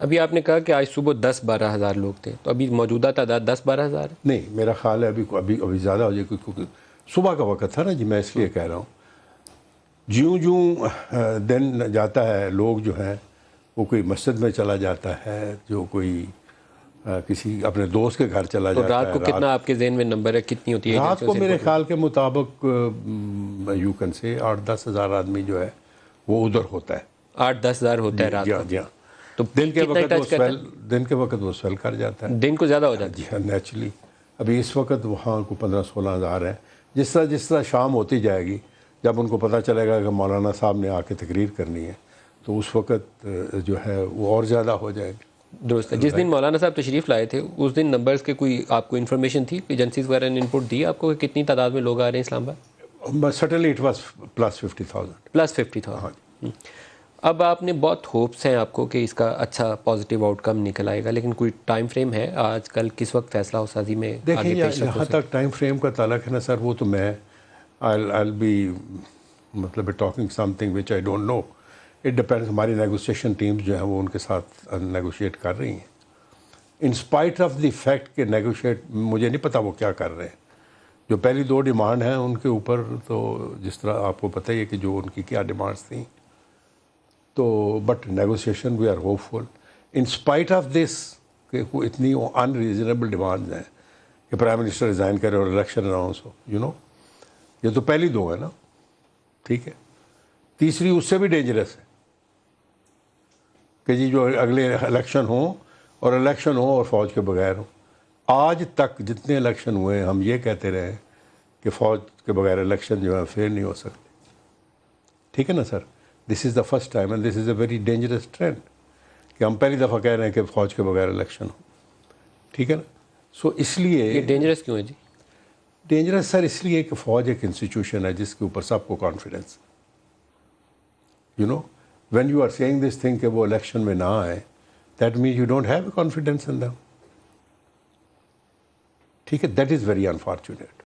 ابھی آپ نے کہا کہ آج صبح 10-12 ہزار لوگ تھے، تو ابھی موجودہ تعداد 10-12 ہزار ہے؟ نہیں، میرا خیال ہے ابھی زیادہ ہو جائے، کیونکہ صبح کا وقت تھا نا جی، میں اس لیے کہہ رہا ہوں جیوں جوں دن جاتا ہے، لوگ جو ہیں وہ کوئی مسجد میں چلا جاتا ہے، جو کوئی کسی اپنے دوست کے گھر چلا تو جاتا رات ہے، کو کتنا آپ کے ذہن میں نمبر ہے، کتنی ہوتی ہے رات ایجنسیوں کو سے میرے رپورٹ؟ خیال کے مطابق یو کین سے 8-10 ہزار آدمی جو ہے وہ ادھر ہوتا ہے۔ 8-10 ہزار ہوتا ہے جی رات ہاں، کو؟ جی ہاں۔ تو دن کے کتنا وقت وہ ٹچ کرتا سویل، دن کے وقت وہ سویل کر جاتا ہے؟ دن کو زیادہ ہو ہے، جاتا جی ہاں، نیچرلی۔ ابھی اس وقت وہاں کو 15-16 ہزار ہیں۔ جس طرح شام ہوتی جائے گی، جب ان کو پتہ چلے گا کہ مولانا صاحب نے آ کے تقریر کرنی ہے، تو اس وقت جو ہے وہ اور زیادہ ہو جائے گی۔ ہے؟ درست ہے۔ جس دن مولانا صاحب تشریف لائے تھے اس دن نمبرز کے کوئی آپ کو انفارمیشن تھی، ایجنسیز وغیرہ نے انپٹ دی آپ کو کہ کتنی تعداد میں لوگ آ رہے ہیں اسلام آباد؟ But سٹنلی it was plus 50,000۔ ہاں +50,000۔ اب آپ نے بہت ہوپس ہیں آپ کو کہ اس کا اچھا پازیٹیو آؤٹ کم نکل آئے گا، لیکن کوئی ٹائم فریم ہے آج کل کس وقت فیصلہ سازی میں دیکھیں، آگے پیش رفت ہو یہاں سکے؟ تک ٹائم فریم کا تعلق ہے نا سر، وہ تو میں I'll be مطلب talking something which I don't know, it depends. ہماری نیگوسیشن ٹیمز جو ہیں وہ ان کے ساتھ نیگوشیٹ کر رہی ہیں، ان اسپائٹ آف دی فیکٹ کہ نیگوشیٹ مجھے نہیں پتا وہ کیا کر رہے ہیں۔ جو پہلی 2 ڈیمانڈ ہیں ان کے اوپر تو جس طرح آپ کو پتہ ہی ہے کہ جو ان کی کیا ڈیمانڈس تھیں، تو but negotiation we are hopeful in spite of this کہ اتنی ان ریزنیبل ڈیمانڈز ہیں کہ پرائم منسٹر ریزائن کرے اور الیکشن اناؤنس ہو، یہ تو پہلی 2 ہے نا، ٹھیک ہے۔ تیسری اس سے بھی ڈینجرس ہے کہ جی جو اگلے الیکشن ہوں اور فوج کے بغیر ہوں۔ آج تک جتنے الیکشن ہوئے ہیں ہم یہ کہتے رہے ہیں کہ فوج کے بغیر الیکشن جو ہے فیئر نہیں ہو سکتے، ٹھیک ہے نا sir. This is the first time and this is a very dangerous trend کہ ہم پہلی دفعہ کہہ رہے ہیں کہ فوج کے بغیر الیکشن ہو، ٹھیک ہے نا۔ سو اس لیے یہ ڈینجرس کیوں ہے جی؟ ڈینجرس سر اس لیے کہ فوج ایک انسٹیٹیوشن ہے جس کے اوپر سب کو confidence, when you are seeing this thing کہ وہ الیکشن میں نہ آئے، that means you don't have a confidence in them, ٹھیک ہے۔ That is very unfortunate.